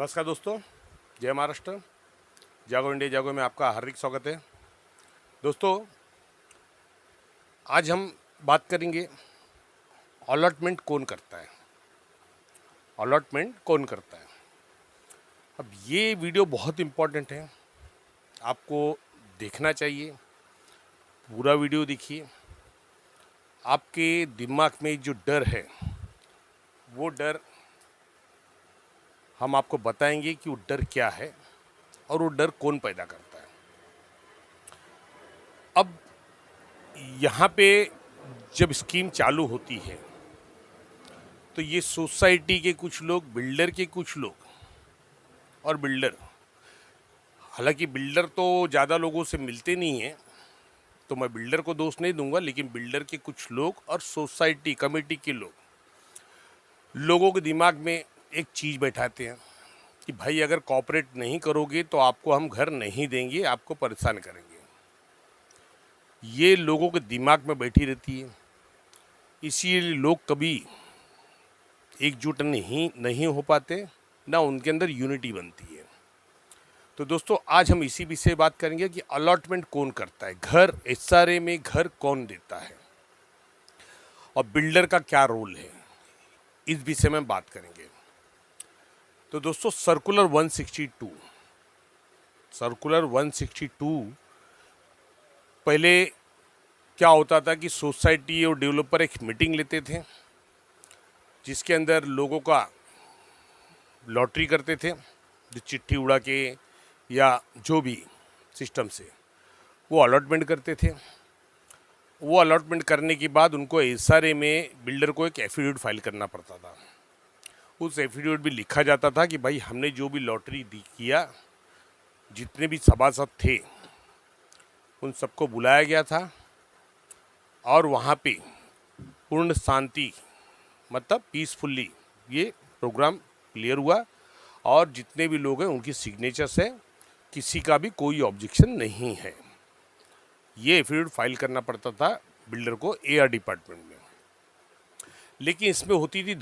नमस्कार दोस्तों, जय महाराष्ट्र। जागो इंडिया जागो में आपका हार्दिक स्वागत है। दोस्तों, आज हम बात करेंगे अलॉटमेंट कौन करता है। अलॉटमेंट कौन करता है। अब ये वीडियो बहुत इम्पोर्टेंट है, आपको देखना चाहिए। पूरा वीडियो देखिए। आपके दिमाग में जो डर है वो डर हम आपको बताएंगे कि वो डर क्या है और वो डर कौन पैदा करता है। अब यहाँ पे जब स्कीम चालू होती है तो ये सोसाइटी के कुछ लोग, बिल्डर के कुछ लोग और बिल्डर, हालांकि बिल्डर तो ज़्यादा लोगों से मिलते नहीं हैं तो मैं बिल्डर को दोष नहीं दूंगा, लेकिन बिल्डर के कुछ लोग और सोसाइटी कमेटी के लोगों के दिमाग में एक चीज़ बैठाते हैं कि भाई अगर कॉपरेट नहीं करोगे तो आपको हम घर नहीं देंगे, आपको परेशान करेंगे। ये लोगों के दिमाग में बैठी रहती है, इसीलिए लोग कभी एकजुट नहीं हो पाते, ना उनके अंदर यूनिटी बनती है। तो दोस्तों, आज हम इसी विषय से बात करेंगे कि अलॉटमेंट कौन करता है, घर एसआरए में घर कौन देता है और बिल्डर का क्या रोल है, इस विषय में बात करेंगे। तो दोस्तों, सर्कुलर 162 पहले क्या होता था कि सोसाइटी और डेवलपर एक मीटिंग लेते थे जिसके अंदर लोगों का लॉटरी करते थे, जो चिट्ठी उड़ा के या जो भी सिस्टम से वो अलॉटमेंट करते थे। वो अलॉटमेंट करने के बाद उनको एसआरए में बिल्डर को एक एफिडेविट फाइल करना पड़ता था। उस एफिडेविट भी लिखा जाता था कि भाई हमने जो भी लॉटरी किया, जितने भी सभासद थे उन सबको बुलाया गया था और वहाँ पे पूर्ण शांति, मतलब पीसफुल्ली ये प्रोग्राम क्लियर हुआ और जितने भी लोग हैं उनकी सिग्नेचर्स है, किसी का भी कोई ऑब्जेक्शन नहीं है। ये एफिडेविट फाइल करना पड़ता था बिल्डर को एआर डिपार्टमेंट में। लेकिन इसमें होती थी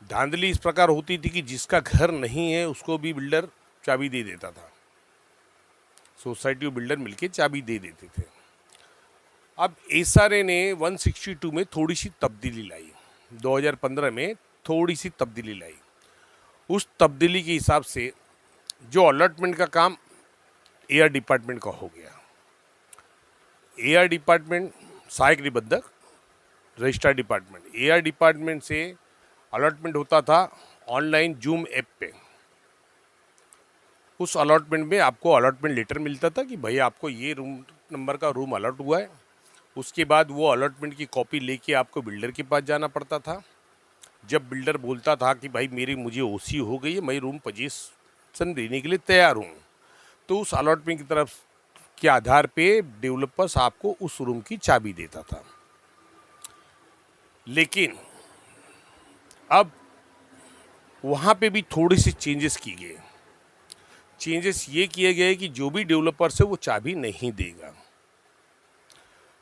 धांधली इस प्रकार होती थी कि जिसका घर नहीं है उसको भी बिल्डर चाबी दे देता था। सोसाइटी और बिल्डर मिलके चाबी दे देते थे। अब एसआरए ने 162 में थोड़ी सी तब्दीली लाई, 2015 में थोड़ी सी तब्दीली लाई। उस तब्दीली के हिसाब से जो अलॉटमेंट का काम एआर डिपार्टमेंट का हो गया। एआर डिपार्टमेंट सहायक निबंधक, रजिस्ट्रार डिपार्टमेंट, एआर डिपार्टमेंट से अलॉटमेंट होता था ऑनलाइन जूम ऐप पे। उस अलॉटमेंट में आपको अलॉटमेंट लेटर मिलता था कि भाई आपको ये रूम नंबर का रूम अलॉट हुआ है। उसके बाद वो अलॉटमेंट की कॉपी लेके आपको बिल्डर के पास जाना पड़ता था। जब बिल्डर बोलता था कि भाई मुझे ओसी हो गई है, मैं रूम पोजीशन देने के लिए तैयार हूँ, तो उस अलॉटमेंट की तरफ के आधार पे डेवलपर्स आपको उस रूम की चाबी देता था। लेकिन अब वहाँ पे भी थोड़ी सी चेंजेस की गए। चेंजेस ये किए गए कि जो भी डेवलपर्स है वो चाबी नहीं देगा।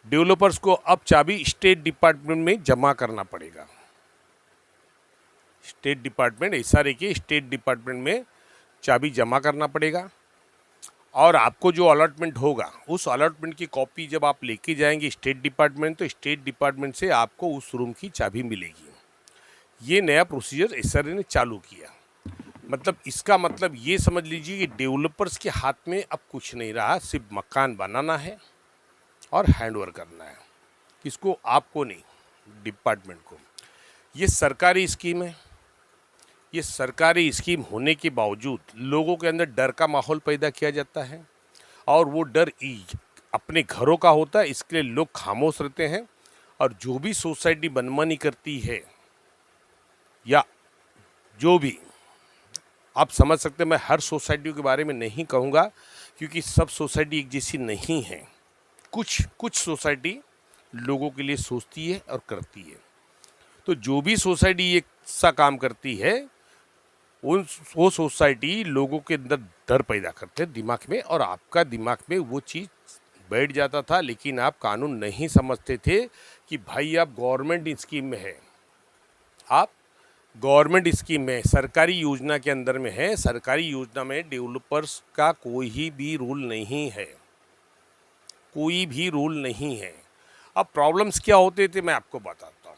डेवलपर्स को अब चाबी स्टेट डिपार्टमेंट में जमा करना पड़ेगा। स्टेट डिपार्टमेंट, एसआरए के स्टेट डिपार्टमेंट में चाबी जमा करना पड़ेगा और आपको जो अलॉटमेंट होगा उस अलॉटमेंट की कॉपी जब आप लेके जाएंगे स्टेट डिपार्टमेंट, तो स्टेट डिपार्टमेंट से आपको उस रूम की चाबी मिलेगी। ये नया प्रोसीजर एसआरए ने चालू किया। मतलब इसका मतलब ये समझ लीजिए कि डेवलपर्स के हाथ में अब कुछ नहीं रहा, सिर्फ मकान बनाना है और हैंडओवर करना है। किसको? आपको नहीं, डिपार्टमेंट को। ये सरकारी स्कीम है। ये सरकारी स्कीम होने के बावजूद लोगों के अंदर डर का माहौल पैदा किया जाता है और वो डर अपने घरों का होता है, इसके लिए लोग खामोश रहते हैं। और जो भी सोसाइटी मनमानी करती है या जो भी, आप समझ सकते हैं, मैं हर सोसाइटी के बारे में नहीं कहूँगा क्योंकि सब सोसाइटी एक जैसी नहीं है। कुछ सोसाइटी लोगों के लिए सोचती है और करती है। तो जो भी सोसाइटी एक सा काम करती है वो सोसाइटी लोगों के अंदर डर पैदा करते हैं दिमाग में, और आपका दिमाग में वो चीज़ बैठ जाता था। लेकिन आप कानून नहीं समझते थे कि भाई आप गवर्नमेंट स्कीम में है, आप गवर्नमेंट स्कीम में, सरकारी योजना के अंदर में है। सरकारी योजना में डेवलपर्स का कोई भी रूल नहीं है, कोई भी रूल नहीं है। अब प्रॉब्लम्स क्या होते थे मैं आपको बताता हूँ।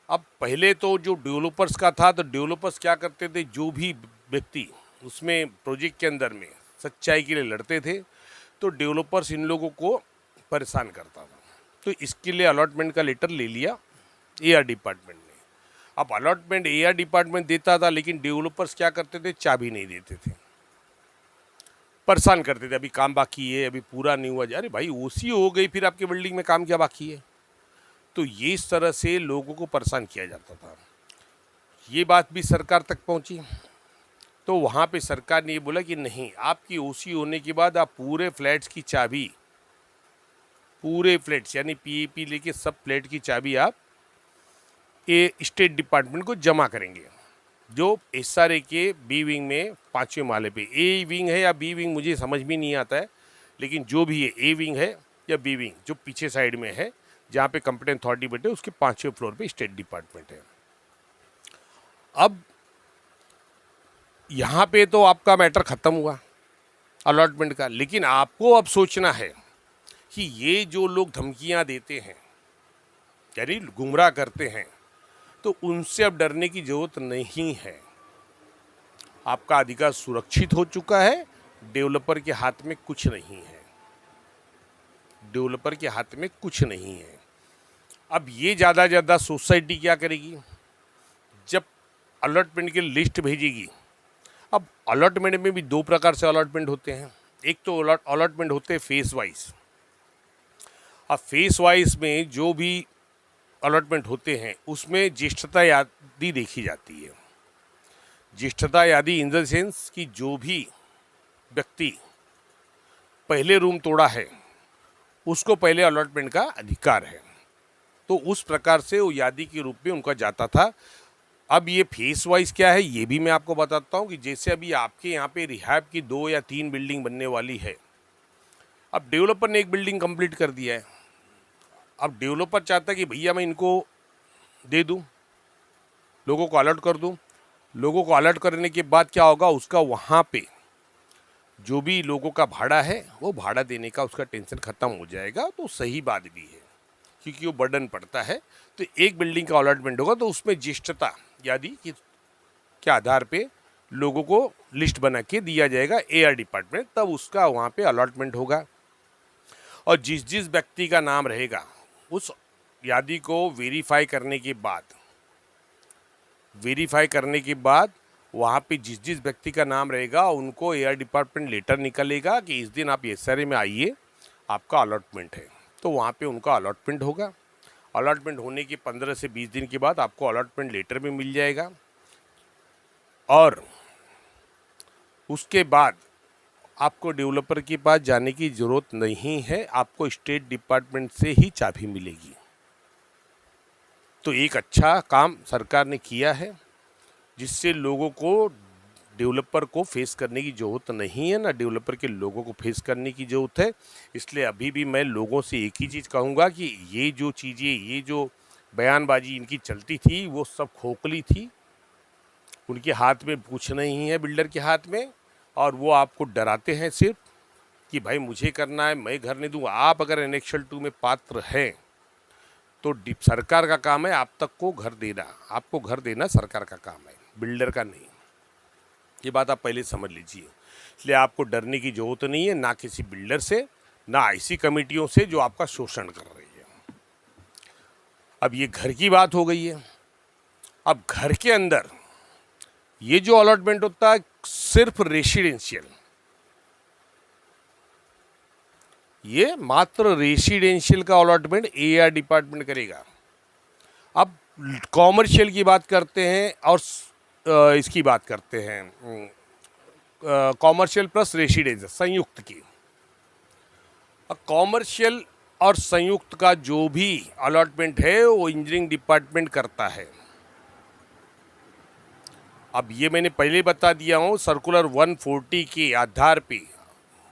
अब पहले तो जो डेवलपर्स का था, तो डेवलपर्स क्या करते थे, जो भी व्यक्ति उसमें प्रोजेक्ट के अंदर में सच्चाई के लिए लड़ते थे, तो डेवलपर्स इन लोगों को परेशान करता था। तो इसके लिए अलॉटमेंट का लेटर ले लिया एआर डिपार्टमेंट ने। अब अलॉटमेंट एआर डिपार्टमेंट देता था, लेकिन डेवलपर्स क्या करते थे, चाबी नहीं देते थे, परेशान करते थे। अभी काम बाकी है, अभी पूरा नहीं हुआ। अरे भाई ओसी हो गई, फिर आपकी बिल्डिंग में काम क्या बाकी है? तो ये इस तरह से लोगों को परेशान किया जाता था। ये बात भी सरकार तक पहुंची, तो वहाँ पे सरकार ने ये बोला कि नहीं, आपकी ओसी होने के बाद आप पूरे फ्लैट्स की चाबी, पूरे फ्लैट्स यानी पीएपी लेके सब फ्लैट की चाबी आप ये स्टेट डिपार्टमेंट को जमा करेंगे, जो एसआरए के बी विंग में 5वें माले पे। ए विंग है या बी विंग मुझे समझ में नहीं आता है, लेकिन जो भी है, ए विंग है या बी विंग, जो पीछे साइड में है जहाँ पे कंपिटेंट अथॉरिटी बैठे, उसके 5वें फ्लोर पे स्टेट डिपार्टमेंट है। अब यहाँ पे तो आपका मैटर ख़त्म हुआ अलॉटमेंट का, लेकिन आपको अब सोचना है कि ये जो लोग धमकियाँ देते हैं, यानी गुमराह करते हैं, तो उनसे अब डरने की ज़रूरत नहीं है। आपका अधिकार सुरक्षित हो चुका है, डेवलपर के हाथ में कुछ नहीं है, डेवलपर के हाथ में कुछ नहीं है। अब ये ज़्यादा सोसाइटी क्या करेगी, जब अलॉटमेंट की लिस्ट भेजेगी। अब अलॉटमेंट में भी दो प्रकार से अलॉटमेंट होते हैं। एक तो अलॉटमेंट होते हैं फेस वाइज। अब फेस वाइज में जो भी अलॉटमेंट होते हैं, उसमें ज्येष्ठता यादी देखी जाती है। ज्येष्ठता यादी इन द सेंस कि जो भी व्यक्ति पहले रूम तोड़ा है, उसको पहले अलॉटमेंट का अधिकार है। तो उस प्रकार से वो यादी के रूप में उनका जाता था। अब ये फेस वाइज क्या है, ये भी मैं आपको बताता हूँ कि जैसे अभी आपके यहाँ पे रिहैब की 2 या 3 बिल्डिंग बनने वाली है। अब डेवलपर ने एक बिल्डिंग कंप्लीट कर दिया है। अब डेवलपर चाहता है कि भैया मैं इनको दे दूँ, लोगों को अलर्ट कर दूँ। लोगों को अलर्ट करने के बाद क्या होगा, उसका वहाँ पे जो भी लोगों का भाड़ा है, वो भाड़ा देने का उसका टेंशन ख़त्म हो जाएगा। तो सही बात भी है, क्योंकि वो बर्डन पड़ता है। तो एक बिल्डिंग का अलॉटमेंट होगा, तो उसमें ज्येष्ठता यादी के आधार पे लोगों को लिस्ट बना के दिया जाएगा एआर डिपार्टमेंट, तब उसका वहाँ पे अलॉटमेंट होगा। और जिस जिस व्यक्ति का नाम रहेगा, उस यादी को वेरीफाई करने के बाद वहाँ पे जिस जिस व्यक्ति का नाम रहेगा, उनको एआर डिपार्टमेंट लेटर निकलेगा कि इस दिन आप एसआरए में आइए, आपका अलॉटमेंट है। तो वहाँ पे उनका अलॉटमेंट होगा। अलॉटमेंट होने के 15 से 20 दिन के बाद आपको अलॉटमेंट लेटर भी मिल जाएगा। और उसके बाद आपको डेवलपर के पास जाने की ज़रूरत नहीं है, आपको स्टेट डिपार्टमेंट से ही चाबी मिलेगी। तो एक अच्छा काम सरकार ने किया है, जिससे लोगों को, डेवलपर को फेस करने की ज़रूरत नहीं है, ना डेवलपर के लोगों को फेस करने की ज़रूरत है। इसलिए अभी भी मैं लोगों से एक ही चीज़ कहूँगा कि ये जो चीज़ें, ये जो बयानबाजी इनकी चलती थी, वो सब खोखली थी। उनके हाथ में कुछ नहीं है, बिल्डर के हाथ में, और वो आपको डराते हैं सिर्फ कि भाई मुझे करना है, मैं घर नहीं दूँगा। आप अगर एनेक्शल 2 में पात्र हैं, तो सरकार का काम है आप तक को घर देना, आपको घर देना सरकार का काम है, बिल्डर का नहीं। ये बात आप पहले समझ लीजिए। इसलिए आपको डरने की ज़रूरत नहीं है, ना किसी बिल्डर से, ना ऐसी कमेटियों से जो आपका शोषण कर रही है। अब ये घर की बात हो गई है। अब घर के अंदर ये जो अलॉटमेंट होता है, सिर्फ रेसिडेंशियल, ये मात्र रेसिडेंशियल का अलॉटमेंट एआर डिपार्टमेंट करेगा। अब कॉमर्शियल की बात करते हैं और इसकी बात करते हैं, कॉमर्शियल प्लस रेसिडेंशियल संयुक्त की। अब कॉमर्शियल और संयुक्त का जो भी अलॉटमेंट है, वो इंजीनियरिंग डिपार्टमेंट करता है। अब ये मैंने पहले बता दिया हूँ, सर्कुलर 140 के आधार पे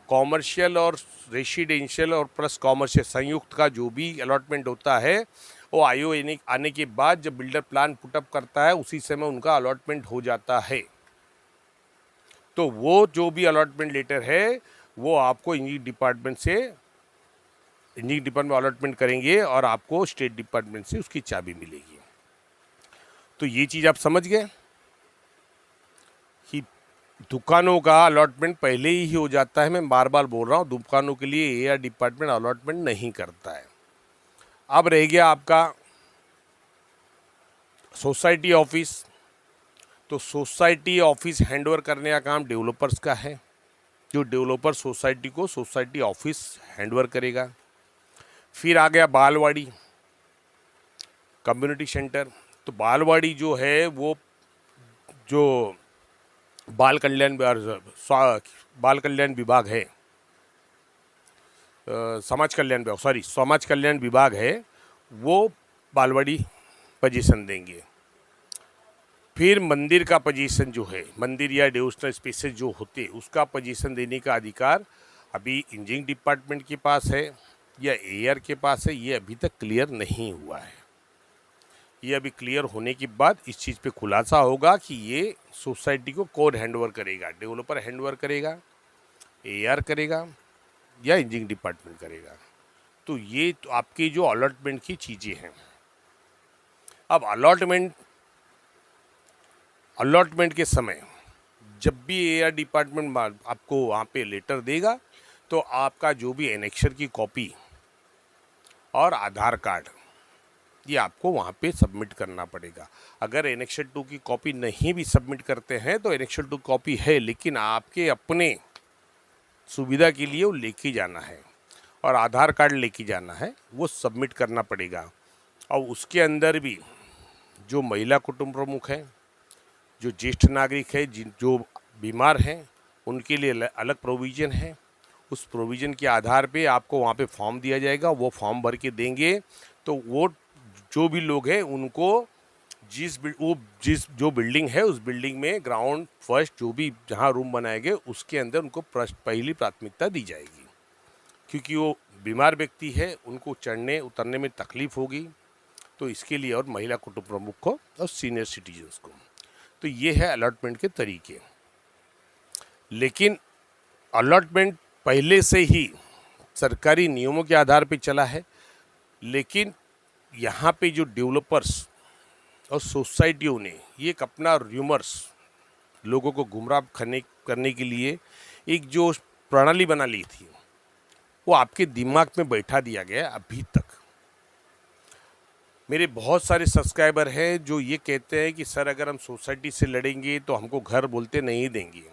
कॉमर्शियल और रेसिडेंशियल और प्लस कॉमर्शियल संयुक्त का जो भी अलॉटमेंट होता है, वो आईओ आने के बाद जब बिल्डर प्लान पुटअप करता है उसी समय उनका अलॉटमेंट हो जाता है। तो वो जो भी अलॉटमेंट लेटर है वो आपको इंजीनियरिंग डिपार्टमेंट अलॉटमेंट करेंगे और आपको स्टेट डिपार्टमेंट से उसकी चाबी मिलेगी। तो ये चीज़ आप समझ गए कि दुकानों का अलॉटमेंट पहले ही हो जाता है। मैं बार बार बोल रहा हूँ, दुकानों के लिए एआर डिपार्टमेंट अलॉटमेंट नहीं करता है। अब रह गया आपका सोसाइटी ऑफिस। तो सोसाइटी ऑफिस हैंडओवर करने का काम डेवलपर्स का है। जो डेवलपर सोसाइटी को सोसाइटी ऑफिस हैंडओवर करेगा। फिर आ गया बालवाड़ी, कम्युनिटी सेंटर। तो बालवाड़ी जो है वो जो बाल कल्याण विभाग है, समाज कल्याण विभाग है, वो बालवाड़ी पोजीशन देंगे। फिर मंदिर का पोजीशन जो है, मंदिर या डिवोशनल स्पेसेस जो होते उसका पोजीशन देने का अधिकार अभी इंजीनियरिंग डिपार्टमेंट के पास है या एआर के पास है। ये अभी तक क्लियर नहीं हुआ है। ये अभी क्लियर होने के बाद इस चीज़ पे खुलासा होगा कि ये सोसाइटी को कौन हैंडओवर करेगा, डेवलपर हैंडओवर करेगा, एआर करेगा या इंजीनियरिंग डिपार्टमेंट करेगा। तो ये तो आपकी जो अलॉटमेंट की चीज़ें हैं। अब अलॉटमेंट के समय जब भी एआर डिपार्टमेंट आपको वहाँ पे लेटर देगा तो आपका जो भी एनेक्शर की कॉपी और आधार कार्ड ये आपको वहाँ पे सबमिट करना पड़ेगा। अगर एनेक्शर 2 की कॉपी नहीं भी सबमिट करते हैं तो एनेक्शर 2 कॉपी है, लेकिन आपके अपने सुविधा के लिए वो लेके जाना है और आधार कार्ड लेके जाना है, वो सबमिट करना पड़ेगा। और उसके अंदर भी जो महिला कुटुंब प्रमुख हैं, जो ज्येष्ठ नागरिक है, जो बीमार हैं, उनके लिए अलग प्रोविज़न है। उस प्रोविज़न के आधार पे आपको वहाँ पे फॉर्म दिया जाएगा, वो फॉर्म भर के देंगे तो वो जो भी लोग हैं उनको जो बिल्डिंग है उस बिल्डिंग में ग्राउंड फर्स्ट जो भी जहाँ रूम बनाए गए उसके अंदर उनको पहली प्राथमिकता दी जाएगी, क्योंकि वो बीमार व्यक्ति है, उनको चढ़ने उतरने में तकलीफ होगी। तो इसके लिए और महिला कुटुंब प्रमुख को और सीनियर सिटीजन्स को। तो ये है अलॉटमेंट के तरीके। लेकिन अलॉटमेंट पहले से ही सरकारी नियमों के आधार पर चला है, लेकिन यहाँ पे जो डेवलपर्स और सोसाइटियों ने ये एक अपना र्यूमर्स लोगों को गुमराह करने के लिए एक जो प्रणाली बना ली थी वो आपके दिमाग में बैठा दिया गया। अभी तक मेरे बहुत सारे सब्सक्राइबर हैं जो ये कहते हैं कि सर अगर हम सोसाइटी से लड़ेंगे तो हमको घर बोलते नहीं देंगे।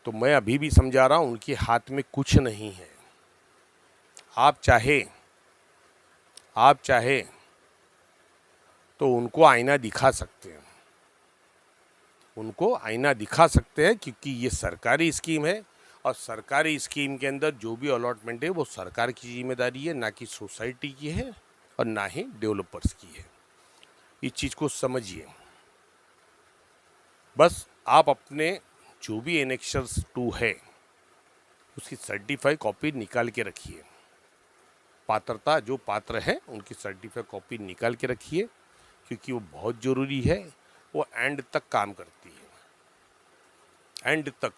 तो मैं अभी भी समझा रहा हूँ, उनके हाथ में कुछ नहीं है। आप चाहे तो उनको आईना दिखा सकते हैं, क्योंकि ये सरकारी स्कीम है और सरकारी स्कीम के अंदर जो भी अलॉटमेंट है वो सरकार की जिम्मेदारी है, ना कि सोसाइटी की है और ना ही डेवलपर्स की है। इस चीज़ को समझिए। बस आप अपने जो भी एनेक्शर्स 2 है उसकी सर्टिफाइड कॉपी निकाल के रखिए। पात्रता जो पात्र हैं उनकी सर्टिफाइड कॉपी निकाल के रखिए, क्योंकि वो बहुत ज़रूरी है। वो एंड तक काम करती है, एंड तक,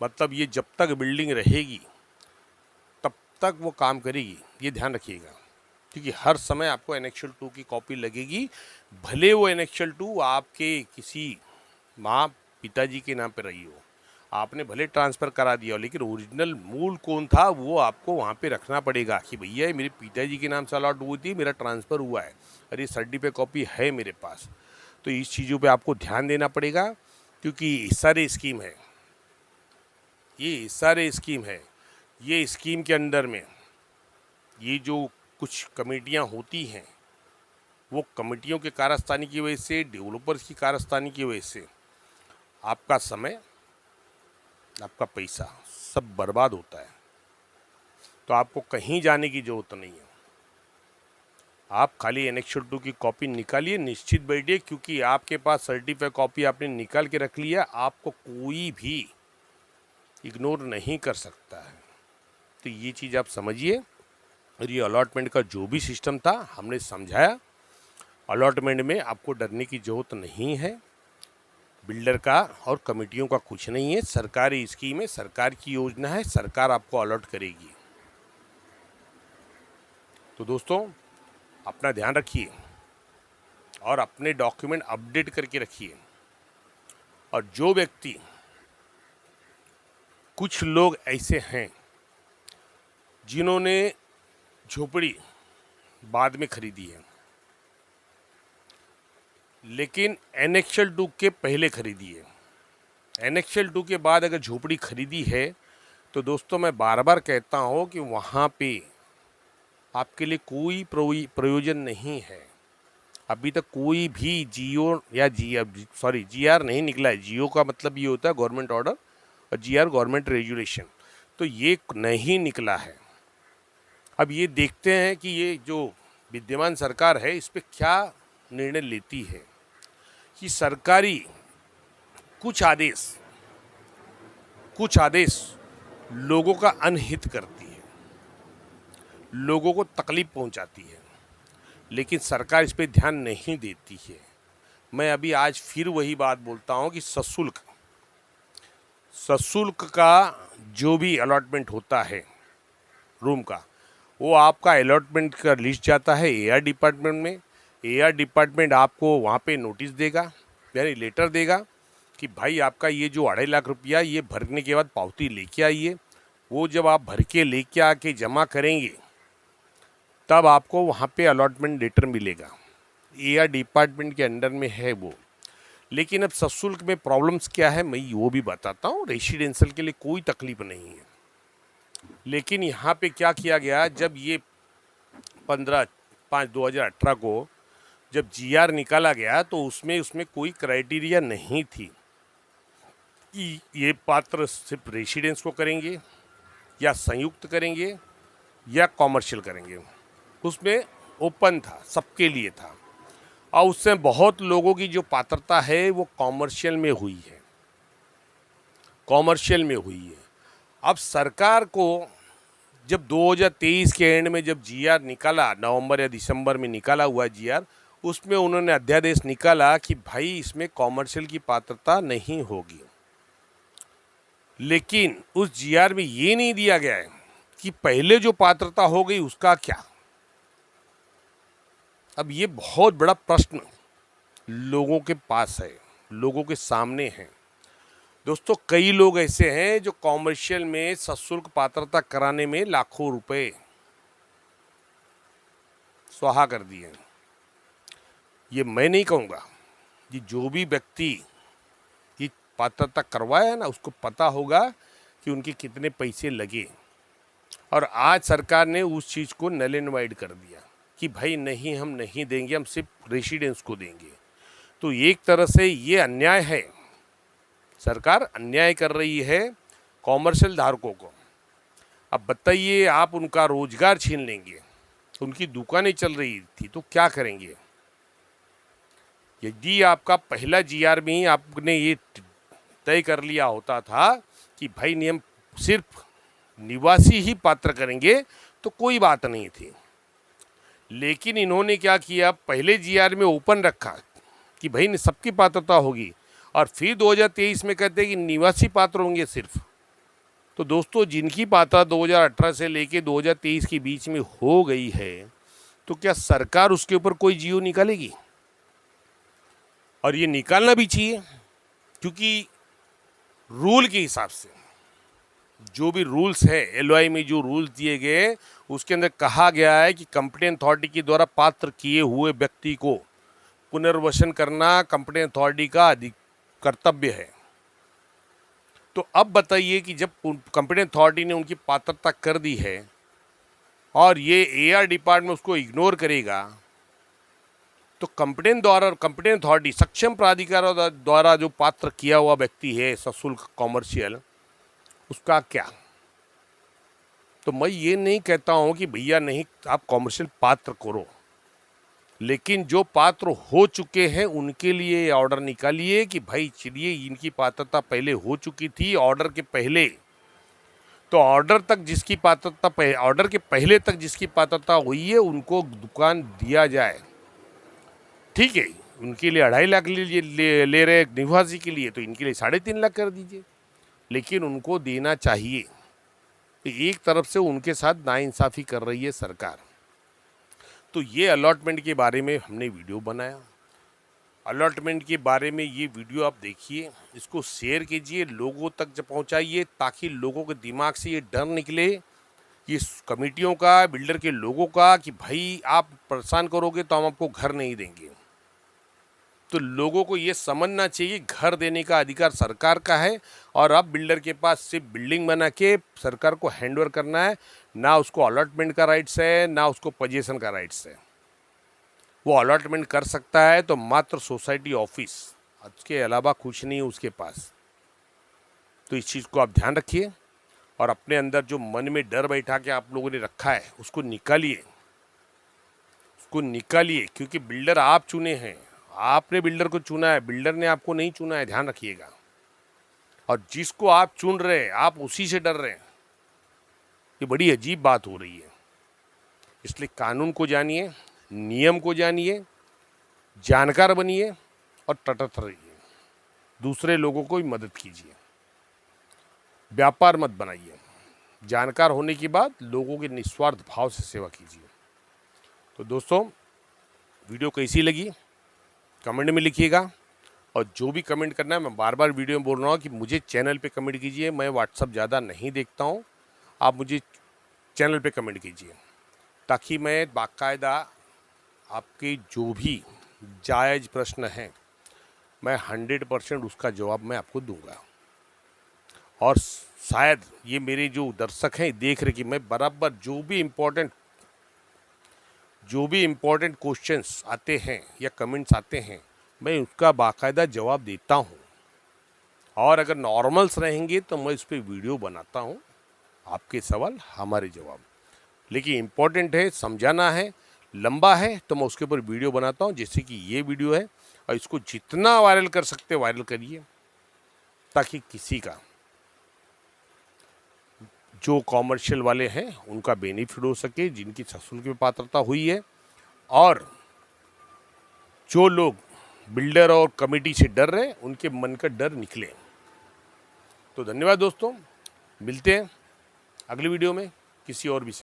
मतलब ये जब तक बिल्डिंग रहेगी तब तक वो काम करेगी, ये ध्यान रखिएगा। क्योंकि हर समय आपको एनेक्शल 2 की कॉपी लगेगी, भले वो एनेक्शल 2 आपके किसी माँ पिताजी के नाम पर रही हो, आपने भले ट्रांसफ़र करा दिया हो, लेकिन ओरिजिनल मूल कौन था वो आपको वहाँ पे रखना पड़ेगा कि भैया मेरे पिताजी के नाम से अलॉट हुई थी, मेरा ट्रांसफ़र हुआ है और ये सर्टिफाइड कॉपी है मेरे पास। तो इस चीज़ों पे आपको ध्यान देना पड़ेगा, क्योंकि ये सारे स्कीम है। ये स्कीम के अंदर में ये जो कुछ कमेटियाँ होती हैं वो कमेटियों के कारस्तानी की वजह से, डेवलपर्स की कारस्तानी की वजह से आपका समय, आपका पैसा सब बर्बाद होता है। तो आपको कहीं जाने की ज़रूरत नहीं है। आप खाली एनेक्शल 2 की कॉपी निकालिए, निश्चित बैठिए, क्योंकि आपके पास सर्टिफाइड कॉपी आपने निकाल के रख लिया, आपको कोई भी इग्नोर नहीं कर सकता है। तो ये चीज़ आप समझिए और ये अलॉटमेंट का जो भी सिस्टम था हमने समझाया। अलॉटमेंट में आपको डरने की ज़रूरत नहीं है, बिल्डर का और कमेटियों का कुछ नहीं है। सरकारी स्कीम है, सरकार की योजना है, सरकार आपको अलॉट करेगी। तो दोस्तों अपना ध्यान रखिए और अपने डॉक्यूमेंट अपडेट करके रखिए। और जो व्यक्ति, कुछ लोग ऐसे हैं जिन्होंने झोपड़ी बाद में खरीदी है, लेकिन एनेक्शल 2 के पहले खरीदी है। एनेक्शल 2 के बाद अगर झोपड़ी खरीदी है तो दोस्तों मैं बार बार कहता हूँ कि वहाँ पे आपके लिए कोई प्रयोजन नहीं है। अभी तक कोई भी जीओ या जीआर नहीं निकला है। जीओ का मतलब ये होता है गवर्नमेंट ऑर्डर, और जीआर गवर्नमेंट रेजुलेशन, तो ये नहीं निकला है। अब ये देखते हैं कि ये जो विद्यमान सरकार है इस पे क्या निर्णय लेती है। कि सरकारी कुछ आदेश लोगों का अनहित करती है, लोगों को तकलीफ पहुंचाती है, लेकिन सरकार इस पे ध्यान नहीं देती है। मैं अभी आज फिर वही बात बोलता हूं कि सशुल्क का जो भी अलॉटमेंट होता है रूम का, वो आपका अलॉटमेंट का लिस्ट जाता है एआर डिपार्टमेंट में। एआर डिपार्टमेंट आपको वहाँ पे नोटिस देगा, यानी लेटर देगा कि भाई आपका ये जो 2.5 लाख रुपया ये भरने के बाद पावती लेके आइए। वो जब आप भर के लेके आके जमा करेंगे तब आपको वहाँ पे अलॉटमेंट लेटर मिलेगा। एआर डिपार्टमेंट के अंडर में है वो। लेकिन अब सशुल्क में प्रॉब्लम्स क्या है मैं वो भी बताता हूँ। रेसिडेंशियल के लिए कोई तकलीफ नहीं है, लेकिन यहाँ पे क्या किया गया, जब ये 15/5/2018 को जब जीआर निकाला गया तो उसमें कोई क्राइटेरिया नहीं थी कि ये पात्र सिर्फ रेसिडेंस को करेंगे या संयुक्त करेंगे या कॉमर्शियल करेंगे। उसमें ओपन था, सबके लिए था। और उससे बहुत लोगों की जो पात्रता है वो कॉमर्शियल में हुई है, अब सरकार को जब 2023 के एंड में जब जीआर निकाला, नवंबर या दिसंबर में निकाला हुआ जीआर, उसमें उन्होंने अध्यादेश निकाला कि भाई इसमें कॉमर्शियल की पात्रता नहीं होगी। लेकिन उस जीआर में ये नहीं दिया गया है कि पहले जो पात्रता हो गई उसका क्या। अब ये बहुत बड़ा प्रश्न लोगों के पास है, लोगों के सामने है। दोस्तों कई लोग ऐसे हैं जो कॉमर्शियल में सशुल्क पात्रता कराने में लाखों रुपए स्वाहा कर दिए। ये मैं नहीं कहूँगा, कि जो भी व्यक्ति की पात्रता करवाया ना उसको पता होगा कि उनके कितने पैसे लगे। और आज सरकार ने उस चीज़ को नल एंड वाइड कर दिया कि भाई नहीं, हम नहीं देंगे, हम सिर्फ रेसिडेंस को देंगे। तो एक तरह से ये अन्याय है, सरकार अन्याय कर रही है कॉमर्शियल धारकों को। अब बताइए, आप उनका रोजगार छीन लेंगे, उनकी दुकानें चल रही थी तो क्या करेंगे। यदि आपका पहला जीआर में ही आपने ये तय कर लिया होता था कि भाई नियम सिर्फ निवासी ही पात्र करेंगे तो कोई बात नहीं थी। लेकिन इन्होंने क्या किया, पहले जीआर में ओपन रखा कि भाई सबकी पात्रता होगी, और फिर 2023 में कहते हैं कि निवासी पात्र होंगे सिर्फ। तो दोस्तों जिनकी पात्रता 2018 से लेके 2023 के बीच में हो गई है, तो क्या सरकार उसके ऊपर कोई जीओ निकालेगी? और ये निकालना भी चाहिए, क्योंकि रूल के हिसाब से जो भी रूल्स है, एलओआई में जो रूल्स दिए गए उसके अंदर कहा गया है कि कंप्टेंट अथॉरिटी के द्वारा पात्र किए हुए व्यक्ति को पुनर्वसन करना कंप्टेंट अथॉरिटी का कर्तव्य है। तो अब बताइए कि जब कंप्टेंट अथॉरिटी ने उनकी पात्रता कर दी है और ये एआर डिपार्टमेंट उसको इग्नोर करेगा, तो कंप्टेंट अथॉरिटी सक्षम प्राधिकार द्वारा जो पात्र किया हुआ व्यक्ति है सशुल्क कॉमर्शियल, उसका क्या। तो मैं ये नहीं कहता हूँ कि भैया नहीं आप कॉमर्शियल पात्र करो, लेकिन जो पात्र हो चुके हैं उनके लिए ऑर्डर निकालिए कि भाई चलिए इनकी पात्रता पहले हो चुकी थी ऑर्डर के पहले, तो ऑर्डर तक जिसकी पात्रता ऑर्डर के पहले तक जिसकी पात्रता हुई है उनको दुकान दिया जाए। ठीक है, उनके लिए 2.5 लाख ले रहे निवासी के लिए, तो इनके लिए 3.5 लाख कर दीजिए, लेकिन उनको देना चाहिए। तो एक तरफ से उनके साथ नाइंसाफ़ी कर रही है सरकार। तो ये अलॉटमेंट के बारे में हमने वीडियो बनाया। अलॉटमेंट के बारे में ये वीडियो आप देखिए, इसको शेयर कीजिए, लोगों तक जब पहुँचाइए, ताकि लोगों के दिमाग से ये डर निकले, ये कमेटियों का, बिल्डर के लोगों का, कि भाई आप परेशान करोगे तो हम आपको घर नहीं देंगे। तो लोगों को ये समझना चाहिए घर देने का अधिकार सरकार का है, और अब बिल्डर के पास सिर्फ बिल्डिंग बना के सरकार को हैंडओवर करना है, ना उसको अलॉटमेंट का राइट्स है, ना उसको पोजीशन का राइट्स है। वो अलॉटमेंट कर सकता है तो मात्र सोसाइटी ऑफिस, उसके अलावा कुछ नहीं है उसके पास। तो इस चीज़ को आप ध्यान रखिए, और अपने अंदर जो मन में डर बैठा के आप लोगों ने रखा है उसको निकालिए, क्योंकि बिल्डर आप चुने हैं, आपने बिल्डर को चुना है, बिल्डर ने आपको नहीं चुना है, ध्यान रखिएगा। और जिसको आप चुन रहे हैं आप उसी से डर रहे हैं, ये बड़ी अजीब बात हो रही है। इसलिए कानून को जानिए, नियम को जानिए, जानकार बनिए और तटस्थ रहिए। दूसरे लोगों को भी मदद कीजिए, व्यापार मत बनाइए। जानकार होने के बाद लोगों के निस्वार्थ भाव से सेवा कीजिए। तो दोस्तों, वीडियो कैसी लगी कमेंट में लिखिएगा, और जो भी कमेंट करना है, मैं बार बार वीडियो में बोल रहा हूँ कि मुझे चैनल पे कमेंट कीजिए। मैं व्हाट्सअप ज़्यादा नहीं देखता हूँ, आप मुझे चैनल पे कमेंट कीजिए, ताकि मैं बाकायदा आपके जो भी जायज़ प्रश्न हैं मैं 100% उसका जवाब मैं आपको दूंगा। और शायद ये मेरे जो दर्शक हैं देख रहे कि मैं बराबर जो भी इम्पोर्टेंट क्वेश्चंस आते हैं या कमेंट्स आते हैं, मैं उसका बाकायदा जवाब देता हूँ। और अगर नॉर्मल्स रहेंगे तो मैं इस पर वीडियो बनाता हूँ, आपके सवाल हमारे जवाब। लेकिन इम्पोर्टेंट है, समझाना है, लंबा है, तो मैं उसके ऊपर वीडियो बनाता हूँ, जैसे कि ये वीडियो है। और इसको जितना वायरल कर सकते वायरल करिए, ताकि किसी का, जो कॉमर्शियल वाले हैं उनका बेनिफिट हो सके, जिनकी ससुर की पात्रता हुई है, और जो लोग बिल्डर और कमेटी से डर रहे हैं उनके मन का डर निकले। तो धन्यवाद दोस्तों, मिलते हैं अगली वीडियो में किसी और विषय।